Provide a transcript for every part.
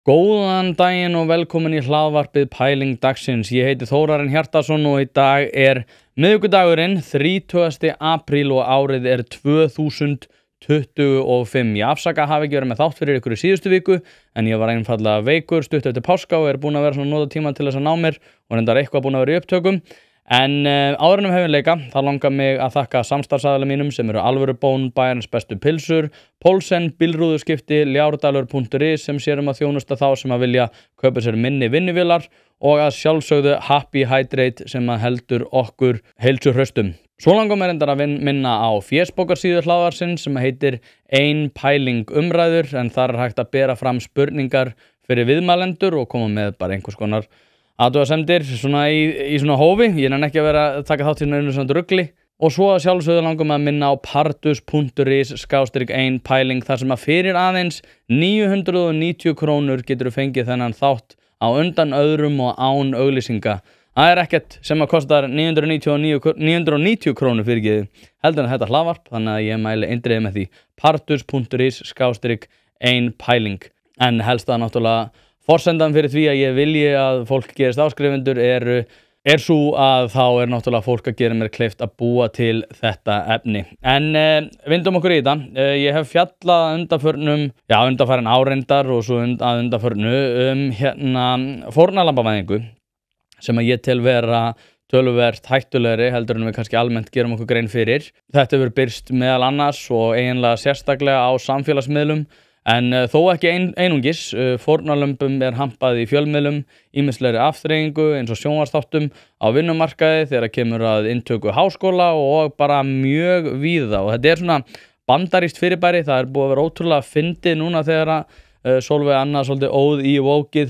Góðan daginn og velkomin í hlaðvarpið Pæling dagsins. Ég heiti Þórarinn Hjartarson og í dag er miðvikudagurinn 30. apríl og árið er 2025. Ég afsaka að hafa ekki verið með þátt fyrir ykkur í síðustu viku en ég var einfaldlega veikur stutt eftir páska og er búin að vera svona nota tíma til þess að ná mér og reyndar eitthvað búin að vera í upptökum. En áðurinnum hefinleika, það langar mig að þakka samstarfsaðilum mínum sem eru Alvörubón, Bæjarins bestu pilsur, Pólsen, Bílrúðuskipti, Ljárdalir.is sem sér að þjónusta þá sem að vilja kaupa sér minni vinnuvélar og að sjálfsögðu Happy Hydrate sem að heldur okkur heilsu hraustum. Svo langar mig reyndar að minna á fésbókarsíðu hlaðvarsins sem heitir Ein pæling umræður en þar er hægt að bera fram spurningar fyrir viðmælendur og koma með bara einhvers konar athugasemdir svona í svona hófi. Ég nenni ekki að vera að taka þátt í einu svona rugli. Og svo að sjálfsögðu langar mig að minna á partus.is/ein pæling þar sem að fyrir aðeins 990 krónur getur fengið þennan þátt á undan öðrum og án auglýsinga. Það er ekkert sem að kostar 990 krónur fyrirgefið heldur en þetta hlaðvarp, þannig að ég mæli eindregið með því partus.is/ein pæling. En helst það náttúrulega forsendan fyrir því að ég vilji að fólk gerist áskrifendur er svo að þá er náttúrulega fólk að gera mér kleift að búa til þetta efni. En vindum okkur í þetta. Ég hef fjallað undanfarin áreindar og svo að undanförnu fórnarlambavæðingu sem að ég tel vera töluvert hættulegri heldur en við kannski almennt gerum okkur grein fyrir. Þetta hefur birst meðal annars og eiginlega sérstaklega á samfélagsmiðlum. En þó ekki einungis, fórnarlömbum er hampað í fjölmiðlum, ýmislegri afþreyingu eins og sjónvarpsþáttum á vinnumarkaði þegar kemur að inntöku háskóla og bara mjög víða. Og þetta er svona bandarískt fyrirbæri, það er búið að vera ótrúlega fyndið núna þegar að Sólveig Anna svolítið óð í vókið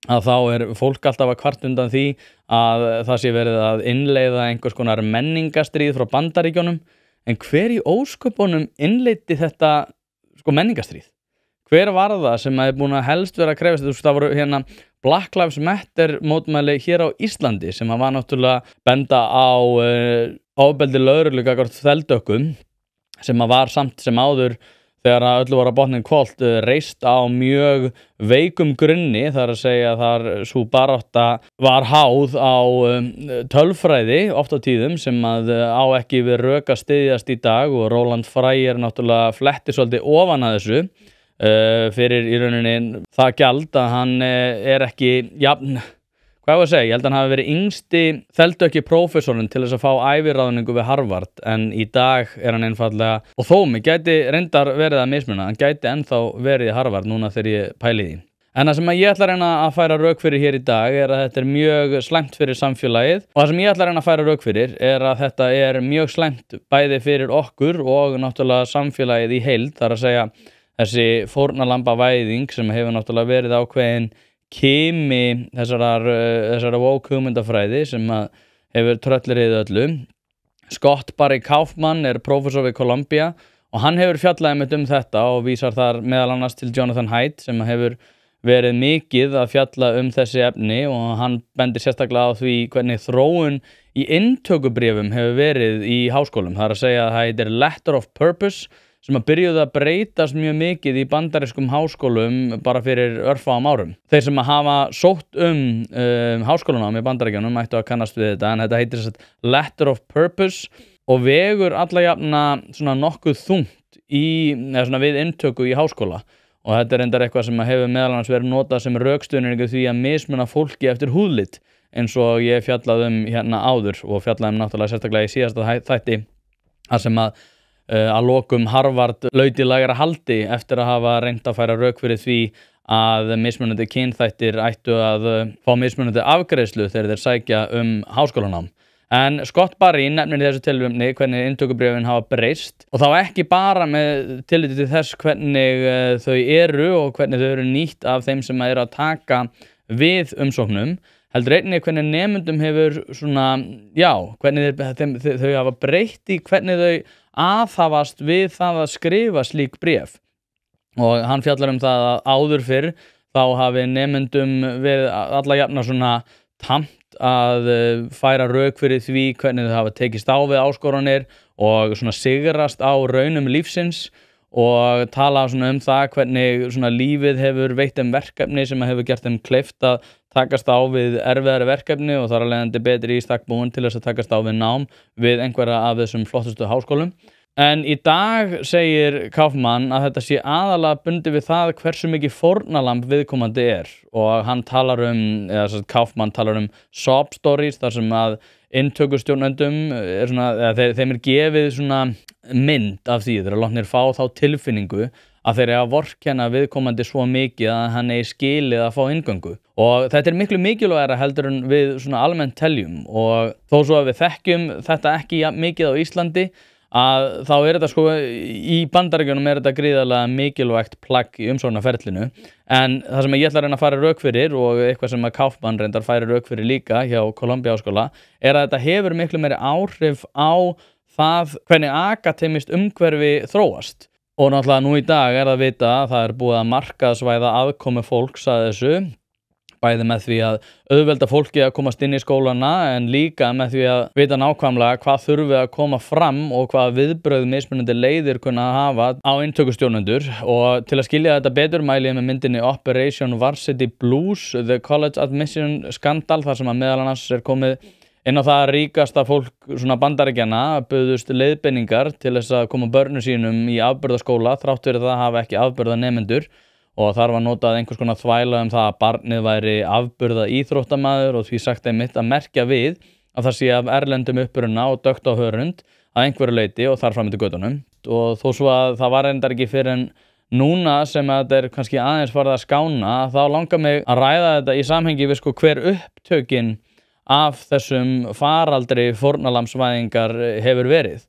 að þá er fólk alltaf að kvart undan því að það sé verið að innleiða einhvers konar menningarstríð frá Bandaríkjunum. En hver í ósköpunum innleiddi þetta menningarstríð? Hver var það sem er búin að helst vera að krefast? Það voru Black Lives Matter mótmæli hér á Íslandi sem var náttúrulega benda á ofbeldi lögreglu gagnvart þeldökkum sem var samt sem áður þegar öllu var að botnin hvolft reist á mjög veikum grunni, þar að segja þar sú barátta var háð á tölfræði oft á tíðum sem að á ekki við rök að styðjast í dag og Roland Frey náttúrulega fletti svolítið ofan að þessu fyrir í rauninni það gjald að hann er ekki jafn, hvað ég að segja, ég held að hann hafi verið yngsti þeldökki prófessorinn til þess að fá æviráðningu við Harvard en í dag er hann einfaldlega, og þó mig gæti reyndar verið að mismuna, hann gæti ennþá verið í Harvard núna þegar ég pæli því. En það sem ég ætla að reyna að færa rök fyrir hér í dag er að þetta er mjög slæmt fyrir samfélagið og það sem ég ætla að reyna að færa rök fyrir er að þetta er mjög slæmt bæði fyrir okkur og náttúrulega samfélagið í heild, þar að segja þessi fórnarlambavæðing sem hefur náttúrulega verið ákveðin kimi þessara woke hugmyndafræði sem að hefur tröllriðið öllu. Scott Barry Kaufman er prófessor við Columbia og hann hefur fjallað þetta og vísar þar meðal annars til Jonathan Haidt sem hefur verið mikið að fjalla þessi efni og hann bendir sérstaklega á því hvernig þróun í inntökubréfum hefur verið í háskólum. Það er að segja að það heitir Letter of Purpose sem að byrjuðu að breytast mjög mikið í bandarískum háskólum bara fyrir örfáum árum. Þeir sem að hafa sótt háskólanám í Bandaríkjunum ættu að kannast við þetta en þetta heitir Letter of Purpose og vegur alla jafna svona nokkuð þungt við inntöku í háskóla og þetta er reyndar eitthvað sem hefur meðal annars verið notað sem rökstuðningur því að mismuna fólki eftir húðlit eins og ég fjallaði áður og fjallaði náttúrulega sérstaklega í síðasta þætti þar sem að lokum Harvard laut í lægra haldi eftir að hafa reynt að færa rök fyrir því að mismunandi kynþættir ættu að fá mismunandi afgreiðslu þegar þeir sækja háskólanám. En Scott Barry nefnir í þessu tilvimni hvernig inntökubréfin hafa breyst og þá ekki bara með tilliti til þess hvernig þau eru og hvernig þau eru nýtt af þeim sem eru að taka við umsóknum heldur einnig hvernig nemendum hefur hvernig þau hafa breytt í hvernig þau aðhafast við það að skrifa slík bréf og hann fjallar það að áður fyrr þá hafi nemendum verið alla jafna svona tamt að færa rök fyrir því hvernig þau hafa tekist á við áskoranir og svona sigrast á raunum lífsins og tala svona það hvernig svona lífið hefur veitt þeim verkefni sem hefur gert þeim kleift að takast á við erfiðari verkefni og þar af leiðandi betri í stakk búin til þess að takast á við nám við einhverja af þessum flottustu háskólum. En í dag segir Kaufman að þetta sé aðalega bundið við það hversu mikið fórnarlamb viðkomandi og hann talar Kaufman talar sob stories þar sem að inntökustjórnendum þeim gefið svona mynd af því þegar látnir fá þá tilfinningu að þeir að vorkenna viðkomandi svo mikið að hann eigi skilið að fá inngöngu. Og þetta miklu mikilvægara heldur en við svona almennt teljum og þó svo að við þekkjum þetta ekki mikið á Íslandi að þá þetta sko í Bandaríkjunum þetta gríðarlega mikilvægt plagg í umsóknarferlinu en það sem ég ætla að reyna að færa rök fyrir og eitthvað sem að Kaufman reyndar færi rök fyrir líka hjá Columbia háskóla að þetta hefur miklu meiri áhrif á það hvernig akademískt umhverfi þróast og náttúrulega nú í dag að vita að það búið að markaðsvæða aðkomu fólks að þessu bæði með því að auðvelda fólki að komast inn í skólana en líka með því að vita nákvæmlega hvað þurfi að koma fram og hvað viðbrögð mismunandi leiðir kunna að hafa á inntökustjórnendur og til að skilja þetta betur mæli ég með myndinni Operation Varsity Blues, The College Admission Scandal þar sem að meðal annars komið inn á það að ríkasta fólk svona Bandaríkjanna buðust leiðbeiningar til þess að koma börnum sínum í afburðaskóla þrátt fyrir það hafa ekki afburðanemendur og þar var notað einhvers konar þvæla það að barnið væri afburða íþróttamaður og því sagt einmitt að merkja við að það sé af erlendum uppruna og dökkt á hörund að einhverju leyti og þar fram eftir götunum og þó svo að það var reyndar ekki fyrr en núna sem að þetta kannski aðeins farið að skána þá langar mig að ræða þetta í samhengi við hver upptökin af þessum faraldri fórnarlambsvæðingar hefur verið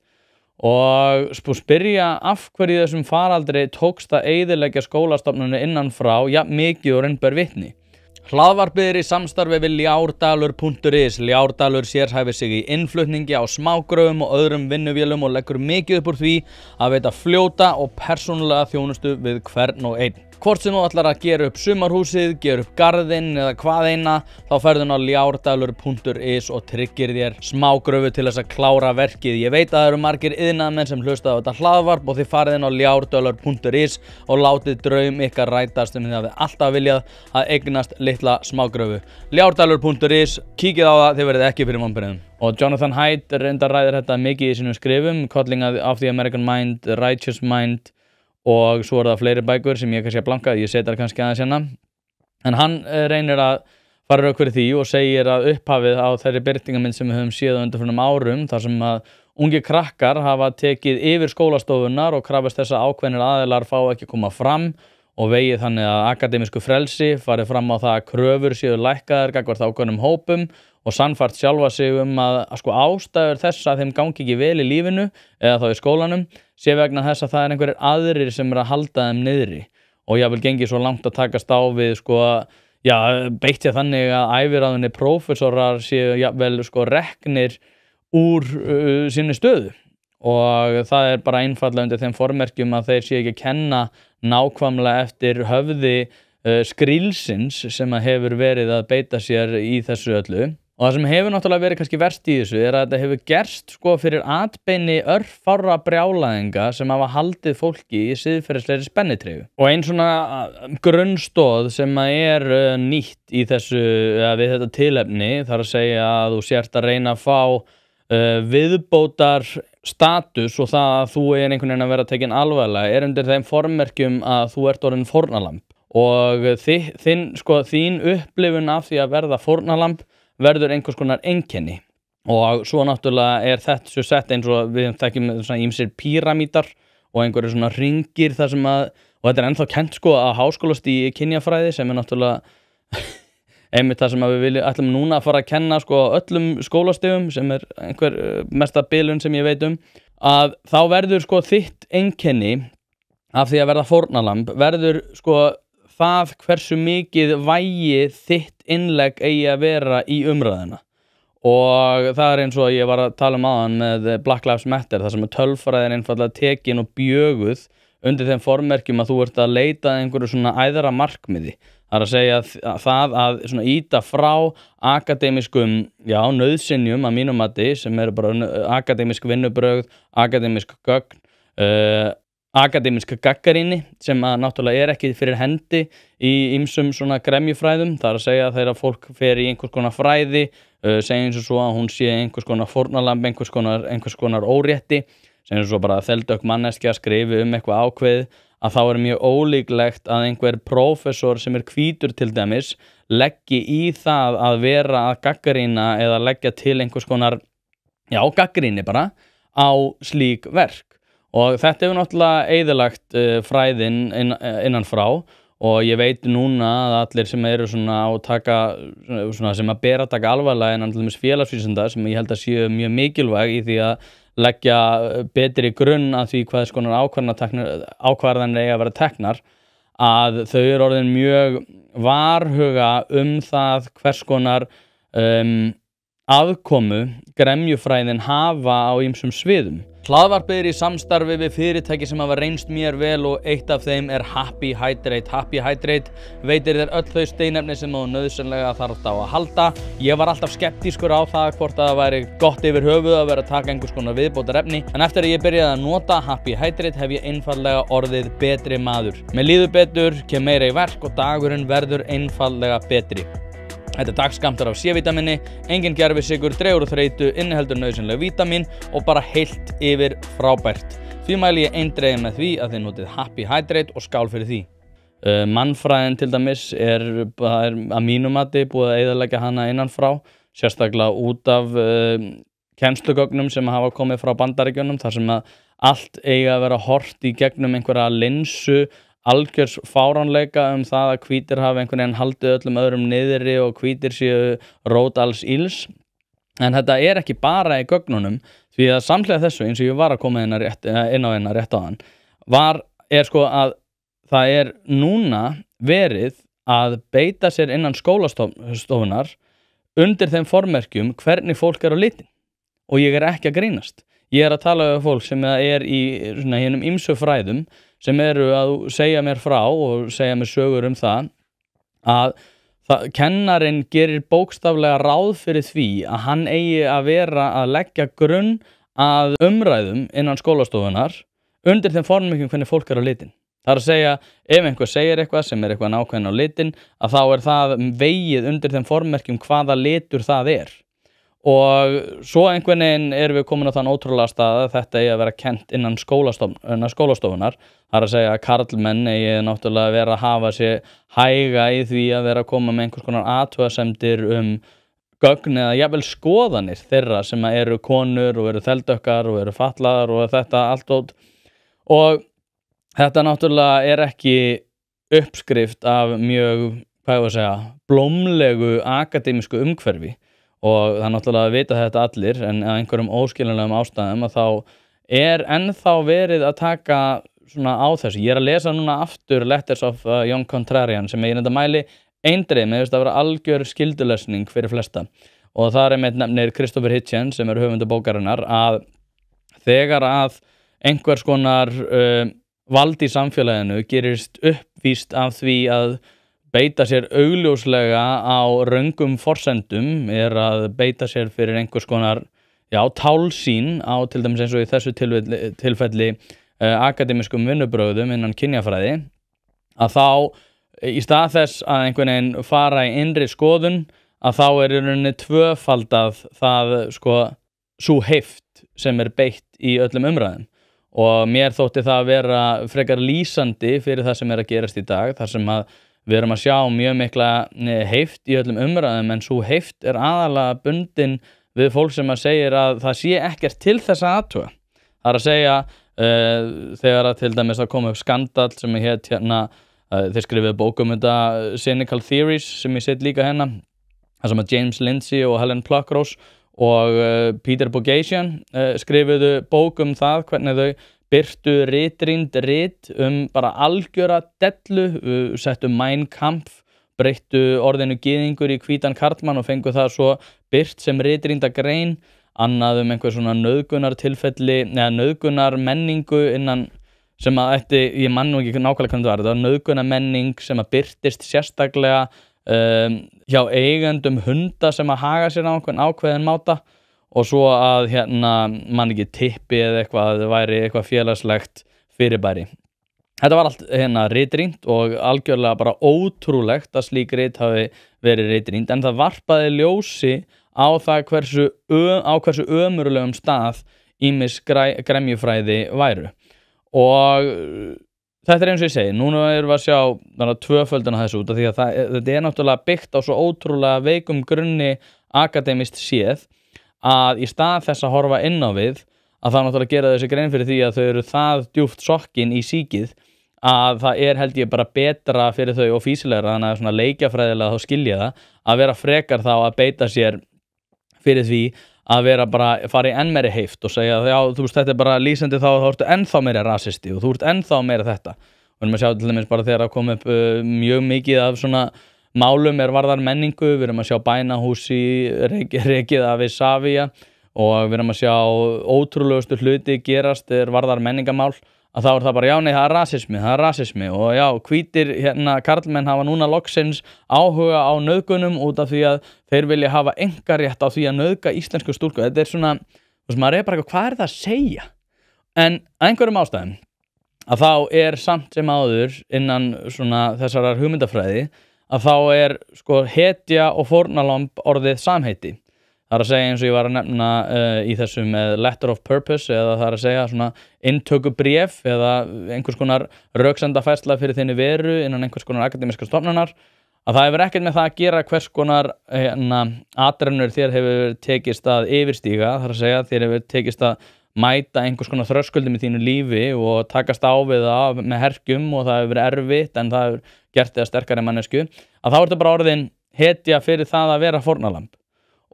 og spyrja af hverju þessum faraldri tókst að eyðileggja skólastofnunum innan frá mikið og raun ber vitni. Hlaðvarpið í samstarfi við Ljárdalur.is. Ljárdalur sérhæfir sig í innflutningi á smágröfum og öðrum vinnuvélum og leggur mikið upp úr því að veita fljóta og persónulega þjónustu við hvern og einn. Hvort sem þú ætlar að gera upp sumarhúsið, gera upp garðinn eða hvað eina, þá ferðu á Ljárdalur.is og tryggir þér smágröfu til þess að klára verkið. Ég veit að það eru margir iðnaðarmenn sem hlusta á þetta hlaðvarp og þið farið inn á Ljárdalur.is og látið draum ykkar rætast þið hafið alltaf viljað að eignast litla smágröfu. Ljárdalur.is, kíkið á það, þið verðið ekki fyrir vonbrigðum. Og Jonathan Haidt reyndar ræðir þetta mikið í sínum skrifum, Calling of the American Mind, Righteous Mind og svo það fleiri bækur sem ég kannski að blanka, ég seti það kannski aðeins hérna. En hann reynir að fara rauk fyrir því og segir að upphafið á þeirri birtingamynd sem við höfum séð á undanförnum árum, þar sem að ungir krakkar hafa tekið yfir skólastofunar og krafist þess að ákveðnir aðilar fá ekki að koma fram og vegið þannig að akademísku frelsi farið fram á það að kröfur séu lækkaðar gagnvart ákveðnum hópum og sannfært sjálfa sig að ástæður þess að þeim gangi ekki vel í lífinu eða þá í skólanum sé vegna þess að það einhverjir aðrir sem að halda þeim niðri og jafnvel gengið svo langt að takast á við beitt ég þannig að æviráðinni prófessorar séu jafnvel reknir úr sinni stöðu og það bara einfaldlega undir þeim formerkjum að þeir séu ekki að kenna nákvæmlega eftir höfði skrílsins sem að hefur verið að beita sér í þessu öllu. Og það sem hefur náttúrulega verið kannski verst í þessu að þetta hefur gerst fyrir atbeini örfárra brjálæðinga sem hafa haldið fólki í siðferðislegri spennitreyju. Og ein svona grunnstoð sem nýtt í þessu við þetta tilefni þarf að segja að þú sért að reyna að fá viðbótar status og það að þú einhvern veginn að vera tekin alvarlega undir þeim formerkjum að þú ert orðin fórnarlamb. Og þín upplifun af því að verða fórnarlamb verður einhvers konar einkenni og svo náttúrulega þetta svo sett eins og við þekkjum svona ýmsir píramítar og einhverjir svona ringir þar sem að og þetta ennþá kennt að háskólastigi kynjafræði sem náttúrulega einmitt það sem að við ætlum núna að fara að kenna öllum skólastigum sem einhver mesta bilun sem ég veit að þá verður þitt einkenni af því að verða fórnarlamb verður það hversu mikið vægi þitt innlegg eigi að vera í umræðuna og það eins og ég var að tala áðan með Black Lives Matter þar sem tölfræði einfaldlega tekin og bjöguð undir þeim formerkjum að þú ert að leita að einhverju svona æðra markmiði. Það er að segja það að svona ýta frá akademískum nauðsynjum að mínum mati sem eru bara akademísk vinnubrögð, akademísk gögn akademíska gagnrýni sem að náttúrulega ekki fyrir hendi í ýmsum svona gremjufræðum. Það að segja þegar fólk fer í einhvers konar fræði, segjum svo að hún sé einhvers konar fórnarlamb, einhvers konar órétti, segjum svo bara að þeldökk manneskja skrifi eitthvað ákveðið, að þá mjög ólíklegt að einhver prófessor sem hvítur til dæmis leggi í það að vera að gagnrýna eða leggja til einhvers konar, gagnrýni bara á slík verk. Og þetta hefur náttúrulega eyðilagt fræðin innan frá, og ég veit núna að allir sem eru svona á taka, svona sem að bera taka alvarlega innan til dæmis félagsvísinda, sem ég held að séu mjög mikilvæg í því að leggja betri grunn að því hvað skonar ákvarðanir eiga að vera teknar, að þau eru orðin mjög varhuga það hvers konar aðkomu gremjufræðin hafa á ýmsum sviðum. Hlaðvarpið í samstarfi við fyrirtæki sem hafa reynst mér vel, og eitt af þeim Happy Hydrate. Happy Hydrate veitir þér öll þau steinefni sem þú nauðsynlega þarft á að halda. Ég var alltaf skeptískur á það hvort það væri gott yfir höfuð að vera að taka einhvers konar viðbótarefni, en eftir að ég byrjaði að nota Happy Hydrate hef ég einfaldlega orðið betri maður. Mér líður betur, kem meira í verk og dagurinn verður einfaldlega betri. Þetta dagskammtur af C-vítamini, engin gervisykur, dregur úr þreytu, inniheldur nauðsynleg vítamín og bara heilt yfir frábært. Því mæli ég eindregið með því að þið notið Happy Hydrate og skál fyrir því. Mannfræðin til dæmis að mínu mati búið að eyðileggja hana innan frá, sérstaklega út af kennslugögnum sem hafa komið frá Bandaríkjunum, þar sem að allt eiga að vera horft í gegnum einhverja linsu algjörs fáránleika það að hvítir hafa einhvern veginn haldið öllum öðrum niðri og hvítir séu rót alls ills. En þetta ekki bara í gögnunum, því að samhliða þessu, eins og ég var að koma inn á rétt áðan, sko að það núna verið að beita sér innan skólastofunar undir þeim formerkjum hvernig fólk á litin. Og ég ekki að grínast. Ég að tala við fólk sem í hinum ýmsu fræðum, sem eru að segja mér frá og segja mér sögur það að kennarinn gerir bókstaflega ráð fyrir því að hann eigi að vera að leggja grunn að umræðum innan skólastofunar undir þeim formmerkjum hvernig fólk á litin. Það að segja, ef einhver segir eitthvað sem eitthvað nákvæmlega á litin, að þá það vegið undir þeim formerkjum hvaða litur það Og svo einhvern veginn við komin á þann ótrúlega stað að þetta að vera kennt innan skólastofunar. Það að segja að karlmenn náttúrulega vera að hafa sig hæga í því að vera að koma með einhvers konar athugasemdir gögn eða jafnvel skoðanir þeirra sem eru konur og eru þeldökkar og eru fatlaðar og þetta allt út. Og þetta náttúrulega ekki uppskrift af mjög, blómlegu akademísku umhverfi. Og það náttúrulega að vita þetta allir, en af einhverjum óskiljanlegum ástæðum að þá ennþá verið að taka svona á þessu. Ég að lesa núna aftur Letters of a Young Contrarian sem ég mæli eindregið með að vera algjör skyldulesning fyrir flesta. Og það með nefnir Christopher Hitchens sem höfundur bókarinnar, að þegar að einhvers konar vald í samfélaginu gerist uppvíst af því að beita sér augljóslega á röngum forsendum, að beita sér fyrir einhvers konar tálsýn á til dæmis eins og í þessu tilfelli akademískum vinnubrögðum innan kynjafræði, að þá í stað þess að einhvern veginn fara í innri skoðun, að þá í rauninni tvöfaldað það sú heift sem beitt í öllum umræðum. Og mér þótti það að vera frekar lýsandi fyrir það sem að gerast í dag, þar sem að við erum að sjá mjög mikla heift í öllum umræðum, en svo heift aðalega bundin við fólk sem að segir að það sé ekkert til þess að athuga. Það að segja, þegar að til dæmis að koma upp skandall sem hét þeir skrifuðu bók þetta Cynical Theories sem ég set líka það sem að James Lindsay og Helen Pluckrose og Peter Boghossian skrifuðu bók það, hvernig þau birtu ritrýnd rit bara algjöra dellu, settu Mein Kampf, breyttu orðinu gyðingur í hvítan karlmann og fengu það svo birt sem ritrýnda grein, annað einhver svona nauðgunartilfelli, eða nauðgunar menningu innan sem að ég man nú ekki nákvæmlega hvernig það var nauðgunar menning sem að birtist sérstaklega hjá eigendum hunda sem að haga sér á ákveðin máta. Og svo að man ekki tippi eða eitthvað, það væri eitthvað félagslegt fyrirbæri. Þetta var allt ritrýnt og algjörlega bara ótrúlegt að slík rit hafi verið ritrýnt, en það varpaði ljósi á það hversu ömurlegum stað ýmis gremjufræði væru. Og þetta eins og ég segi, núna erum við að sjá tvöfölduna þessu út af því að þetta náttúrulega byggt á svo ótrúlega veikum grunni akademist séð að í stað þess að horfa inn á við að það náttúrulega gera þessi grein fyrir því að þau eru það djúpt sokkin í síkið að það held ég bara betra fyrir þau og fýsilegra, þannig að svona leikjafræðilega þá skilja það að vera frekar þá að beita sér fyrir því að vera bara fara í enn meiri heift og segja já, þú veist, þetta bara lýsandi þá ertu ennþá meira rasisti og þú ert ennþá meira þetta. Við erum að sjá til dæmis bara þegar að koma upp mjög mikið af svona málum varðar menningu, við erum að sjá bænahúsi rekið af Isavia og við erum að sjá ótrúlegustu hluti gerast varðar menningamál, að þá það bara, já nei, það er rasismi og já, hvítir karlmenn hafa núna loksins áhuga á nauðgunum út af því að þeir vilja hafa einkarétt á því að nauðga íslensku stúlku. Þetta svona, þú veist, maður bara hvað það að segja? En einhverjum ástæðum að þá samt sem áður innan svona þessarar hugmyndafræði að þá sko hetja og fórnarlamb orðið samheiti. Það að segja eins og ég var að nefna í þessu með letter of purpose eða það að segja svona inntökubréf eða einhvers konar röksendafærsla fyrir þinni veru innan einhvers konar akademiska stofnunar, að það hefur ekkert með það að gera hvers konar atrennur þér hefur tekist að yfirstíga, það að segja þér hefur tekist að mæta einhvers konar þröskuldum í þínu lífi og takast á við það með herkjum og það hefur verið erfitt en það hefur gert þig að sterkari mannesku, að þá ertu bara orðin hetja fyrir það að vera fórnarlamb.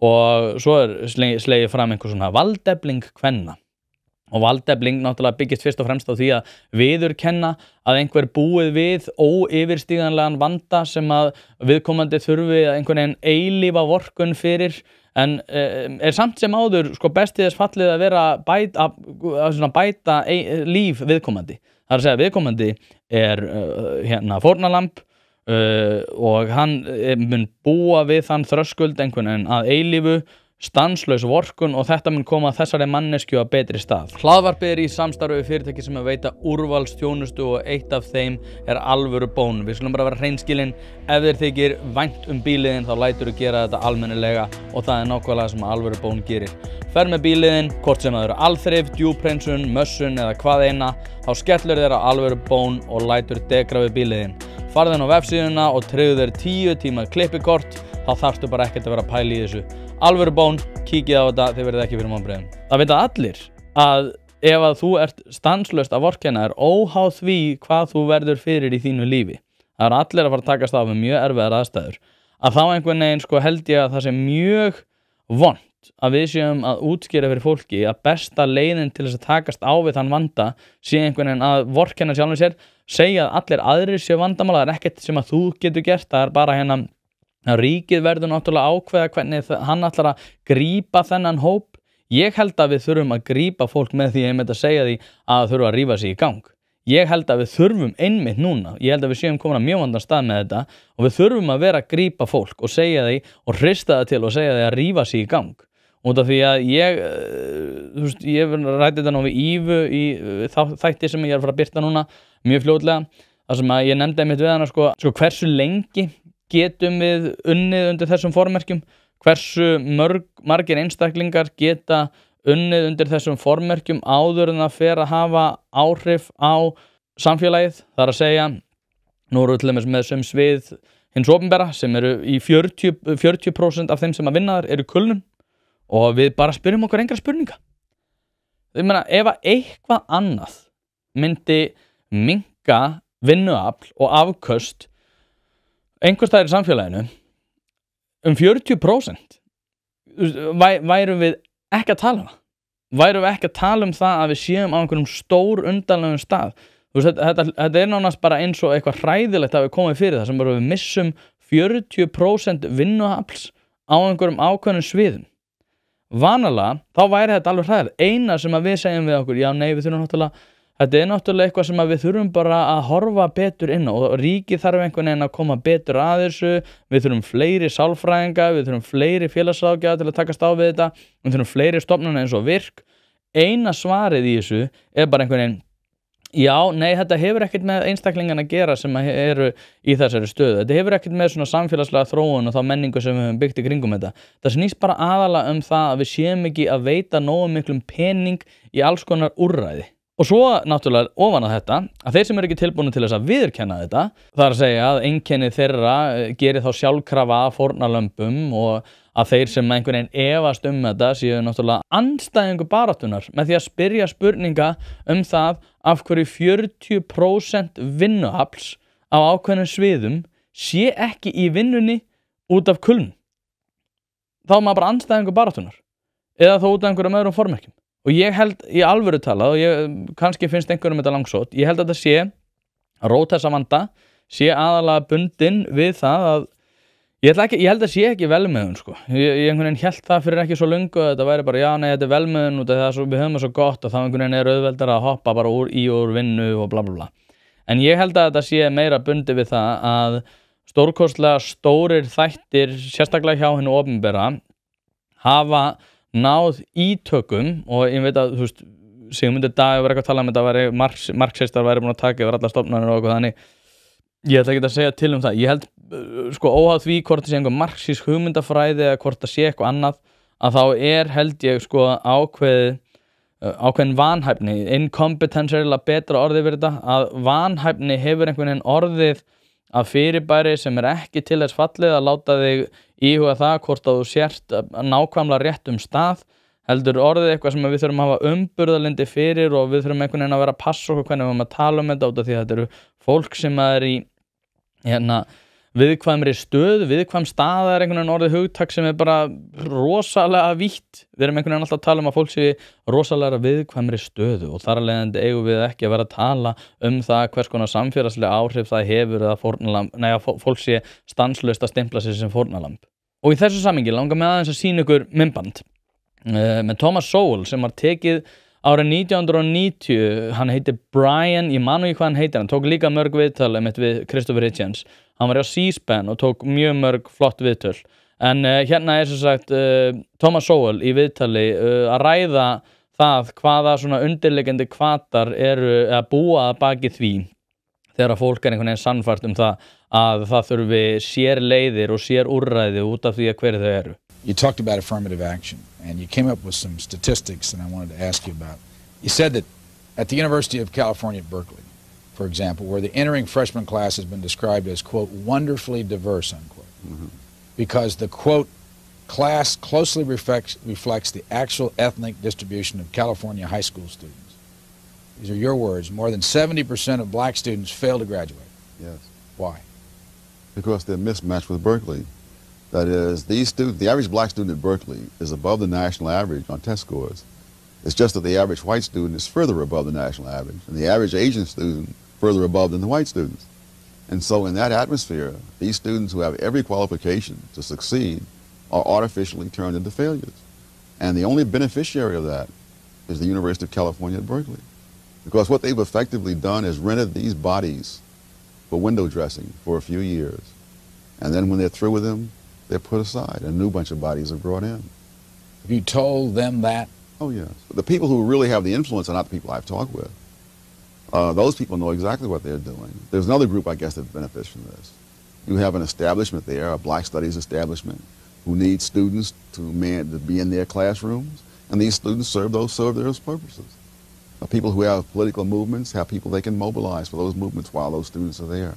Og svo slegið fram einhver svona valdefling kvenna og valdefling náttúrulega byggist fyrst og fremst á því að viðurkenna að einhver búið við óyfirstíganlegan vanda sem að viðkomandi þurfi að einhvern veginn eilífa vorkunn fyrir, en samt sem áður sko bestið þess fallið að vera bæta líf viðkomandi. Það að segja viðkomandi fórnarlamb og hann mun búa við þann þröskuld einhvern veginn að eilífu, stanslaus vorkun og þetta mun koma þessari mannesku að betri stað. Hlaðvarpið í samstarfi við fyrirtæki sem veita úrvalsþjónustu og eitt af þeim alvöru bón. Við skulum bara vera hreinskilin, ef þér þykir vænt bíliðin þá lætur þú gera þetta almennilega og það nákvæmlega sem alvöru bón gerir. Fer með bíliðin, hvort sem það eru alþrif, djúphreinsun, mössun eða hvað eina, þá skellur þér á alvöru bón og lætur degra við bíliðin. Farðu inn á vefsíðuna og tryggðu þér 10 tíma klippikort, þá þarftu bara ekkert að vera að pæla í þessu. Alvöru bón, kíkið á þetta, þið verðið ekki fyrir vonbrigðum. Það vita allir að ef að þú ert stanslaust að vorkenna óháð því hvað þú verður fyrir í þínu lífi, það eru allir að fara að takast á með mjög erfiðar aðstæður, að þá einhvern veginn sko held ég að það sé mjög vont að við séum að útskýra fyrir fólki að besta leiðin til þess að takast á við þann vanda sé einhvern veginn að vorkenna sjálfum sér, segja að allir aðrir séu vandamál, það ekkert sem að þú getur gert, það bara að ríkið verður náttúrulega ákveða hvernig hann ætlar að grípa þennan hóp. Ég held að við þurfum að grípa fólk með því að segja því að þurfa að rífa sig í gang. Ég held að við þurfum einmitt núna, ég held að við séum komin að mjög vandan stað með þetta og við þurfum að vera að grípa fólk og segja því og hrista það til og segja því að rífa sig í gang. Út af því að ég rætti þetta nú við Ívu í þætti sem ég að fara að birta núna mjög fljótlega, þar sem að ég nefndi einmitt við hana sko hversu lengi getum við unnið undir þessum formerkjum, hversu margir einstaklingar geta unnið undir þessum formerkjum áður en það fer að hafa áhrif á samfélagið. Það er að segja, nú eru til dæmis með sem svið hins opinbera sem eru í 40% af þeim sem að vinna þar eru kulnun og við bara spyrjum okkur engra spurninga. Ég meina, ef að eitthvað annað myndi minnka vinnuafl og afköst einhvers staðar í samfélaginu 40%, værum við ekki að tala um það. Værum við ekki að tala um það að við séum á einhverjum stór undarlegum stað. Þetta nánast bara eins og eitthvað hræðilegt að við komum fyrir það sem bara við missum 40% vinnuafls á einhverjum ákveðnum sviðum. Vanalega, þá væri þetta alveg hræðilegt. Eina sem að við segjum við okkur, já nei, við þurfum náttúrulega, þetta náttúrulega eitthvað sem að við þurfum bara að horfa betur inn á og ríkið þarf einhvern veginn að koma betur að þessu, við þurfum fleiri sálfræðinga, við þurfum fleiri félagsráðgjafa til að takast á við þetta, við þurfum fleiri stofnanir eins og virk. Eina svarið í þessu bara einhvern veginn, Já, nei, þetta hefur ekkert með einstaklingan að gera sem eru í þessari stöðu. Þetta hefur ekkert með svona samfélagslega þróun og þá menningu sem við höfum byggt í kringum þetta. Það snýst bara aðalega það að við séum ekki að veita nógu miklum pening í alls konar úrræði. Og svo náttúrulega ofan á þetta, að þeir sem eru ekki tilbúin til þess að viðurkenna þetta, það að segja að einkenni þeirra gerir þá sjálfkrafa fórnarlömbum og að þeir sem einhvern veginn efast þetta séu náttúrulega andstæðingu baráttunnar með því að spyrja spurninga það af hverju 40% vinnuafls á ákveðnum sviðum sé ekki í vinnunni út af kulnun. Þá er maður bara andstæðingu baráttunnar eða þá út af einhverjum öðrum formerkjum. Og ég held í alvöru talað, og kannski finnst einhverjum þetta langsótt, ég held að þetta sé að rót þessa vanda sé aðalega bundin við það að ég held að sé ekki velmeðun sko. Ég einhvern veginn held það fyrir ekki svo löngu að þetta væri bara já, nei, þetta er velmeðun út af það við höfum það svo gott og þá einhvern veginn er auðveldar að hoppa bara úr vinnu og bla bla bla. En ég held að þetta sé meira bundið við það að stórkostlega stórir þættir, sérstaklega hjá hinu opinbera, hafa náð ítökum og ég veit að, þú veist, Sigmundur Davíð var eitthvað að tala um þetta marxistar væri búin að taka yfir allar stofnanir og eitthvað þannig. Ég ætla ekki að segja til það. Ég held, sko, óháð því hvort það sé einhver marxísk hugmyndafræði eða hvort það sé eitthvað annað, að þá held ég, sko, ákveðin vanhæfni. Incompetence er eiginlega betra orðið yfir þetta, að vanhæfni hefur einhvern veginn orðið að fyrirbæri sem ekki til þess fallið að láta þig íhuga það hvort að þú sért nákvæmlega rétt stað, heldur orðið eitthvað sem við þurfum að hafa umburðarlyndi fyrir og við þurfum einhvern veginn að vera að passa okkur hvernig við erum að tala þetta út af því að þetta eru fólk sem er í viðkvæmri stöðu, viðkvæm staða er einhvern veginn orðið hugtak sem er bara rosalega vítt. Við erum einhvern veginn alltaf að tala að fólk sé rosalega viðkvæmri stöðu og þar af leiðandi eigum við ekki að vera að tala það hvers konar samfélagslega áhrif það hefur eða fólk sé stanslaust að stimpla sig sem fórnarlamb. Og í þessu samhengi langar mig aðeins að sýna ykkur myndband með Thomas Sowell sem var tekið árið 1990, hann heitir Brian, ég man ekki hvað hann heitir, hann tók líka mörg viðtöl við Christopher Hitchens. Hann var á C-SPAN og tók mjög mörg flott viðtöl. En hérna sem sagt Thomas Sowell í viðtali að ræða það hvaða svona undirliggjandi hvatar eru að búa að baki því þegar fólk einhvern veginn sannfært það að það þurfi sér leiðir og sér úrræði út af því að hverju þau eru. You talked about affirmative action, and you came up with some statistics that I wanted to ask you about. You said that at the University of California at Berkeley, for example, where the entering freshman class has been described as, quote, wonderfully diverse, unquote, because the, quote, class closely reflects the actual ethnic distribution of California high school students. These are your words. More than 70% of black students fail to graduate. Yes. Why? Because they're mismatched with Berkeley. That is, these students, the average black student at Berkeley is above the national average on test scores. It's just that the average white student is further above the national average, and the average Asian student further above than the white students. And so in that atmosphere, these students who have every qualification to succeed are artificially turned into failures. And the only beneficiary of that is the University of California at Berkeley. Because what they've effectively done is rented these bodies for window dressing for a few years. And then when they're through with them, they're put aside, and a new bunch of bodies are brought in. Have you told them that? Oh, yes. The people who really have the influence are not the people I've talked with. Those people know exactly what they're doing. There's another group, I guess, that benefits from this. You have an establishment there, a black studies establishment, who needs students to be in their classrooms, and these students serve those purposes. People who have political movements have people they can mobilize for those movements while those students are there.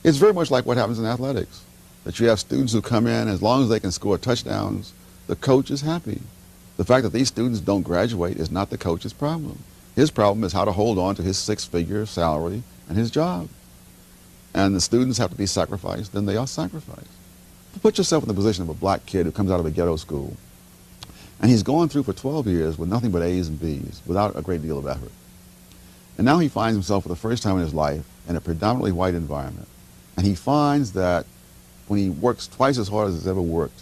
It's very much like what happens in athletics. That you have students who come in, as long as they can score touchdowns, the coach is happy. The fact that these students don't graduate is not the coach's problem. His problem is how to hold on to his six-figure salary and his job. And the students have to be sacrificed, then they are sacrificed. Put yourself in the position of a black kid who comes out of a ghetto school, and he's gone through for 12 years with nothing but A's and B's, without a great deal of effort. And now he finds himself for the first time in his life in a predominantly white environment. And he finds that when he works twice as hard as he's ever worked,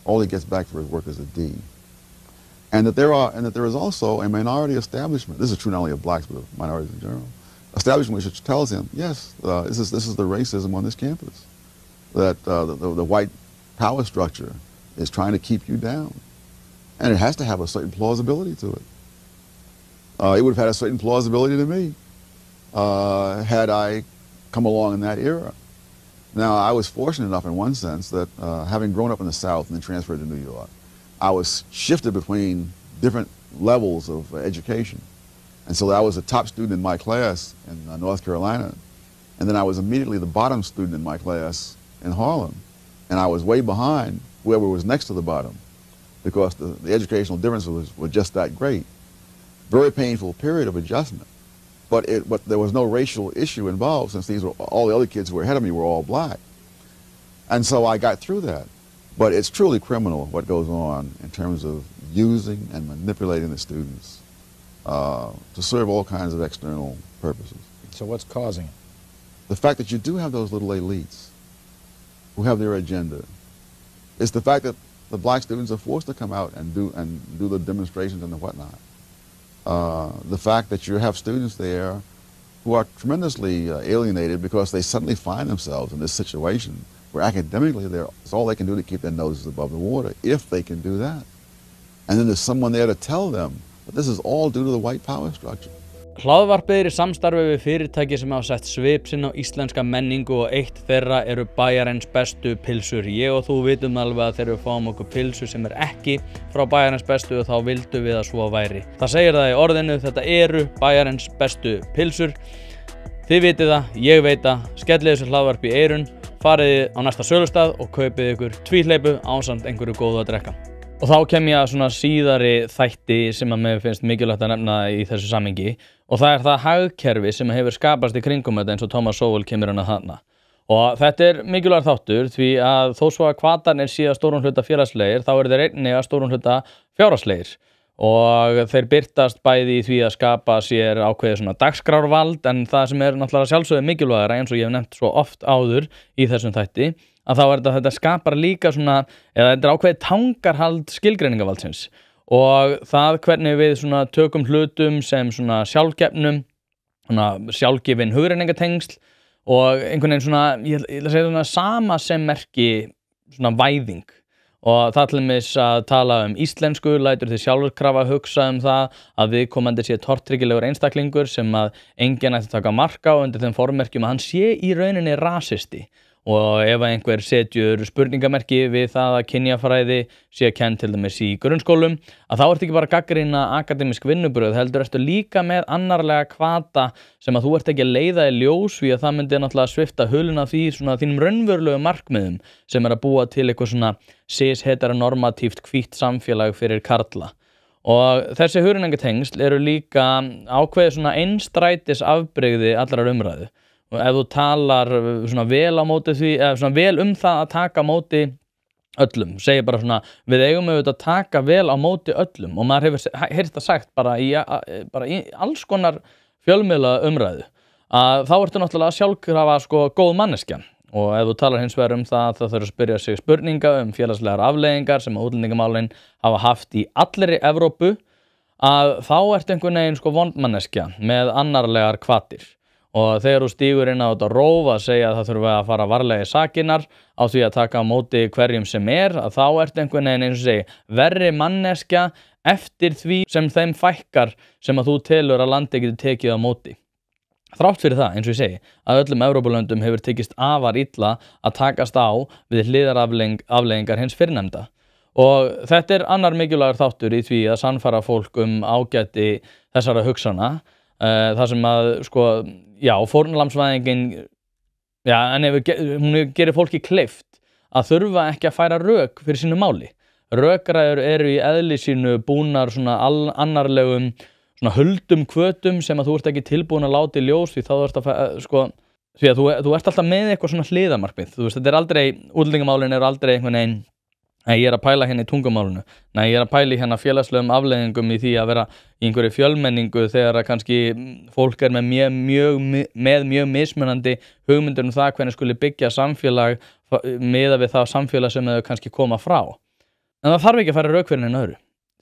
all he gets back for his work is a D. And that there is also a minority establishment. This is true not only of blacks, but of minorities in general. Establishment which tells him, yes, this is the racism on this campus. That the white power structure is trying to keep you down. And it has to have a certain plausibility to it. It would have had a certain plausibility to me. had I come along in that era. Now, I was fortunate enough in one sense that having grown up in the South and then transferred to New York, I was shifted between different levels of education. And so I was a top student in my class in North Carolina, and then I was immediately the bottom student in my class in Harlem. And I was way behind whoever was next to the bottom because the educational differences were just that great. Very painful period of adjustment. But there was no racial issue involved since all the other kids who were ahead of me were all black. And so I got through that. But it's truly criminal what goes on in terms of using and manipulating the students to serve all kinds of external purposes. So what's causing it? The fact that you do have those little elites who have their agenda. It's the fact that the black students are forced to come out and do the demonstrations and the whatnot. The fact that you have students there who are tremendously alienated because they suddenly find themselves in this situation where academically it's all they can do to keep their noses above the water, if they can do that. And then there's someone there to tell them that this is all due to the white power structure. Hlaðvarpið í samstarfi við fyrirtæki sem hafa sett svip sinn á íslenska menningu og eitt þeirra eru Bæjarins bestu pylsur. Ég og þú vitum alveg að þegar við fáum okkur pylsu sem ekki frá Bæjarins bestu þá vildum við að svo væri. Það segir það í orðinu, þetta eru Bæjarins bestu pylsur. Þið vitið það, ég veit það, skellið þessu hlaðvarpi í eyrun, farið á næsta sölustað og kaupið ykkur tvíhleypu ásamt einhverju góðu að drekka. Og þá kem ég að svona síðari þætti sem að mér finnst mikilvægt að nefna í þessu samhengi og það það hagkerfi sem hefur skapast í kringum þetta eins og Thomas Sowell kemur inn að þarna. Og þetta mikilvægur þáttur því að þó svo að hvatarnir séu að stórum hluta félagslegir þá eru þeir einnig að stórum hluta fjárhagslegir og þeir birtast bæði í því að skapa sér ákveðið svona dagskrárvald en það sem náttúrulega sjálfsögðu mikilvægara eins og ég hef nefnt svo oft áður í þessum þætti að þá þetta skapar líka svona, eða þetta ákveðið tangarhald skilgreiningavaldsins og það hvernig við svona tökum hlutum sem svona sjálfgefnum, svona sjálfgefin hugrenningatengsl og einhvern veginn svona, ég ætla að segja svona sama sem merki svona væðing og það til dæmis að tala íslensku, lætur þið sjálfkrafa hugsa það að viðkomandi sé tortryggilegur einstaklingur sem að enginn ætti að taka mark á undir þeim formerkjum að hann sé í rauninni rasisti. Og ef einhver setjur spurningamerki við það að kynjafræði sé kennd til dæmis í grunnskólum að þá ertu ekki bara að gagnrýna akademísk vinnubrögð heldur ertu líka með annarlega hvata sem að þú ert ekki að leiða í ljós því að það myndi náttúrulega svipta huluna því svona þínum raunverulegu markmiðum sem að búa til eitthvað svona cis-heteronormatíft hvítt samfélag fyrir karla. Og þessi hugrenningatengsl eru líka ákveðið svona einstrætis afbrigði allrar umræðu. Og ef þú talar svona vel á móti því, eða svona vel það að taka á móti öllum, segir bara svona við eigum auðvitað að taka vel á móti öllum og maður hefur heyrt það sagt bara í alls konar fjölmiðla umræðu að þá ertu náttúrulega sjálfkrafa sko góð manneskja og ef þú talar hins vegar það þá þurfum að spyrja sig spurninga félagslegar afleiðingar sem útlendingamálin hafa haft í allri Evrópu að þá ertu einhvern veginn sko vond manneskja með annarlegar hvatir. Og þegar þú stígur inn á þetta róf að segja að það þurfa að fara varlega í sakinar á því að taka á móti hverjum sem að þá ertu einhvern veginn eins og segi verri manneskja eftir því sem þeim fækkar sem að þú telur að landi getur tekið á móti. Þrátt fyrir það, eins og ég segi, að öllum Evrópulöndum hefur tekist afar illa að takast á við hliðarafleiðingar hins fyrrnefnda. Og þetta annar mikilvægur þáttur í því að sannfæra fólk ágæti þessara hugsana. Það sem að, sko, já, fórnarlambsvæðingin, já, en hún gerir fólki kleift að þurfa ekki að færa rök fyrir sínu máli. Rökræður eru í eðli sínu búnar svona annarlegum, svona huldum hvötum sem að þú ert ekki tilbúin að láta í ljós því þá þú ert að, sko, því að þú ert alltaf með eitthvað svona hliðarmarkmið. Þú veist, þetta aldrei, útlendingamálin eru aldrei einhvern veginn, nei, ég að pæla hérna í tungumálinu, nei, ég að pæla hérna félagslegum afleiðingum í því að vera í einhverju fjölmenningu þegar að kannski fólk með mjög mismunandi hugmyndir það hvernig skuli byggja samfélag miðað við það samfélag sem þau kannski koma frá. En það þarf ekki að færa rök fyrir neinu öðru,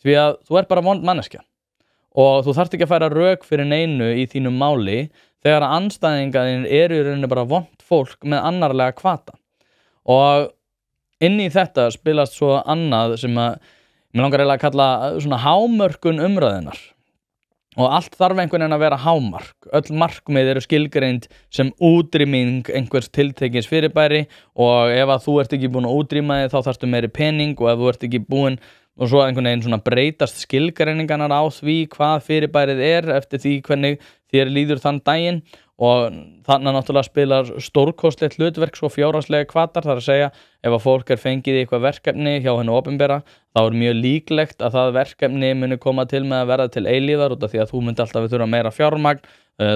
því að þú ert bara vond manneskja og þú þarft ekki að færa rök fyrir neinu í þínu máli þegar að andstæðingarnir eru í rauninni bara vond fólk með annarlega hvata. Og inn í þetta spilast svo annað sem að mér langar eiginlega að kalla svona hámörkun umræðunar og allt þarf einhvern veginn að vera hámark. Öll markmið eru skilgreind sem útrýming einhvers tiltekins fyrirbæri og ef að þú ert ekki búin að útrýma þig þá þarftu meiri pening og ef þú ert ekki búin og svo einhvern veginn svona breytast skilgreiningarnar á því hvað fyrirbærið eftir því hvernig þér líður þann daginn og þannig náttúrulega spilar stórkostlegt hlutverk svo fjárhagslega hvatar, þar að segja ef að fólk fengið í eitthvað verkefni hjá hennu opinbera þá mjög líklegt að það verkefni muni koma til með að verða til eilífðar út af því að þú myndi alltaf þurfa meira fjármagn,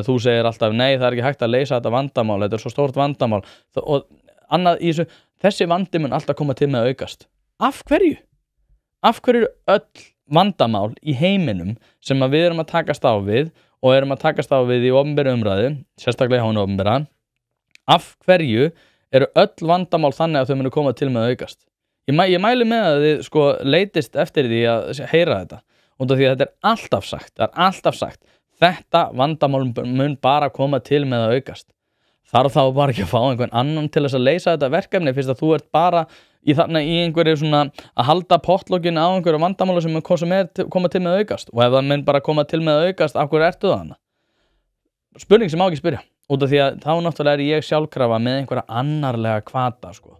þú segir alltaf nei það ekki hægt að leysa þetta vandamál, þetta svo stórt vandamál og annað í þessi vandi mun alltaf koma til með að aukast. Af hverju? Af hverju öll vandamál í heiminum sem að við erum að takast á við og erum að takast á við í opinberu umræðu, sérstaklega hjá hinu opinbera, af hverju eru öll vandamál þannig að þau munu koma til með að aukast? Ég mæli með að þið leitist eftir því að heyra þetta, út af því að þetta er alltaf sagt, þetta vandamál mun bara koma til með að aukast. Þarf þá bara ekki að fá einhvern annan til þess að leysa þetta verkefni fyrst að þú ert bara í einhverju svona að halda pottlokkin á einhverju vandamáli sem koma til með að aukast og ef það mun bara koma til með að aukast, af hverju ertu það hana? Spurning sem má ekki spyrja, út af því að þá náttúrulega ég sjálfkrafa með einhverja annarlega hvata sko.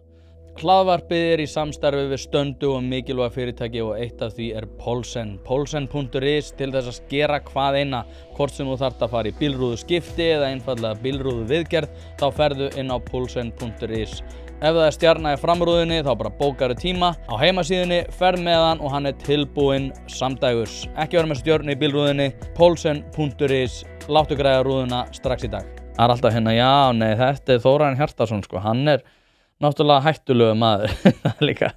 Hlaðvarpið í samstarfi við stöndu og mikilvæg fyrirtæki og eitt af því Polsen. Polsen.is til þess að skera hvað eina, hvort sem þú þarft að fara í bílrúðu skipti eða einfallega bílrúðu viðgerð, þá ferðu inn á Polsen.is. Ef það stjarna í framrúðunni þá bara bókaru tíma á heimasíðunni, ferð með hann og hann tilbúinn samdægurs. Ekki vera með stjörnu í bílrúðunni, Polsen.is, láttu græða rúðuna strax í dag. Það alltaf hérna, já, nei, þetta Þórarinn Hjartarson sko, hann náttúrulega hættulegu maður. Líka,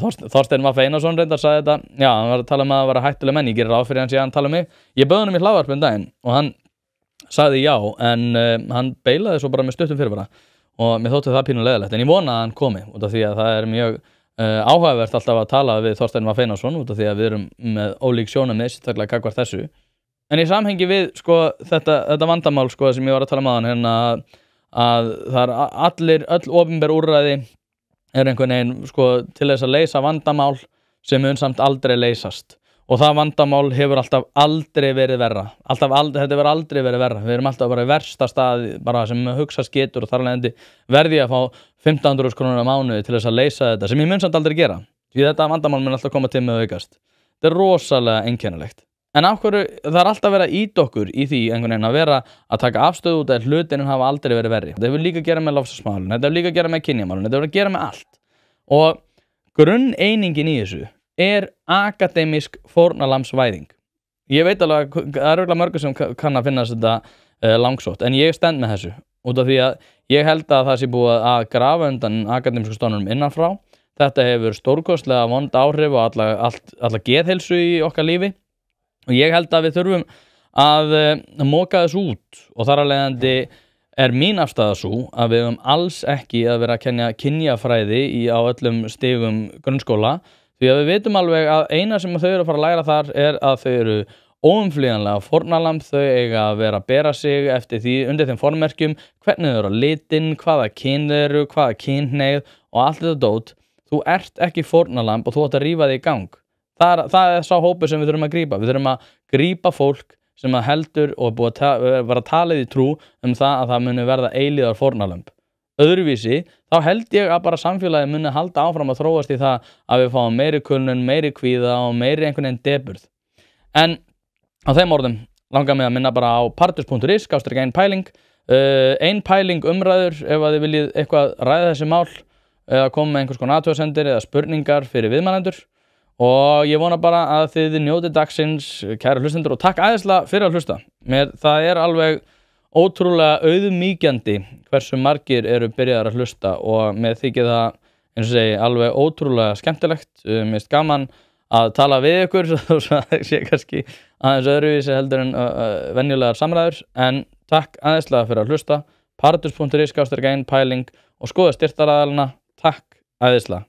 Þorsteinn Vaffe Einarsson reyndar sagði þetta, já, hann var að tala um að vera hættuleg menn, ég gerir ráð fyrir hann síðan tala um mig. Ég bauð honum í hlaðvarp daginn og hann sagði já, en hann beilaði svo bara með stuttum fyrirvara og mér þótti það pínu leiðilegt, en ég vona að hann komi út af því að það mjög áhugavert alltaf að tala við Þorsteinn Vaffe Einarsson út af því að við erum með ólík sjónarmið sérstaklega gagnvart þessu. En í samhengi við sko, þetta vandamál sko, sem ég var að tala um áðan hérna að það öll opinber úrræði einhvern veginn sko, til þess að leysa vandamál sem mun samt aldrei leysast og það vandamál hefur alltaf aldrei verið verra þetta hefur aldrei verið verra, við erum alltaf bara í versta stað bara sem hugsast getur og þar alveg verði ég að fá 1500 krónur á mánuði til þess að leysa þetta sem ég mun samt aldrei gera því þetta vandamál mun alltaf koma til með að aukast. Þetta rosalega einkennilegt. En af hverju það alltaf verið að íta okkur í því einhvern veginn að vera að taka afstöðu út að hlutinin hafa aldrei verið verri. Þetta hefur líka að gera með loftslagsmálin, þetta hefur líka að gera með kynjamálin, þetta hefur að gera með allt. Og grunneiningin í þessu akademísk fórnarlambsvæðing. Ég veit alveg að það örugglega mörgur sem kann að finna þetta langsótt, en ég stend með þessu út af því að ég held að það sé búið að grafa undan akademísku stofnunum innanfrá. Þetta hefur stórkostlega vond áhrif á alla geðheilsu í okkar lífi. Og ég held að við þurfum að moka þessu út og þar af leiðandi mín afstaða svo að við höfum alls ekki að vera að kenna kynjafræði á öllum stigum grunnskóla því að við vitum alveg að eina sem þau eru að fara að læra þar að þau eru óumflýjanlega fórnarlamb, þau eiga að vera að bera sig eftir því undir þeim formerkjum hvernig þau eru á litin, hvaða kyn þau eru, hvaða kynhneigð og allt þetta dót. Þú ert ekki fórnarlamb og þú átt að rífa þig í gang. Það sá hópur sem við þurfum að grípa. Við þurfum að grípa fólk sem að heldur og búið að vera talið í trú það að það muni verða eilíðar fórnarlömb. Öðruvísi, þá held ég að bara samfélagið muni halda áfram að þróast í það að við fáum meiri kulnun, meiri kvíða og meiri einhvern veginn deburð. En á þeim orðum langar mig að minna bara á partus.is, /ein pæling. Ein pæling umræður ef að þið viljið eitthvað ræða þessi mál eða koma með einhvers konar athugasemdir eða spurningar fyrir viðmælendur. Og ég vona bara að þið njótið dagsins, kæru hlustendur, og takk æðislega fyrir að hlusta. Það alveg ótrúlega auðmýkjandi hversu margir eru byrjaðar að hlusta og mér þykir það, eins og segi, alveg ótrúlega skemmtilegt. Mér finnst gaman að tala við ykkur, svo það sé kannski aðeins öðruvísi heldur en venjulegar samræður, en takk æðislega fyrir að hlusta. Partus.is, /ein pæling og skoða styrktaraðalina. Takk æðislega.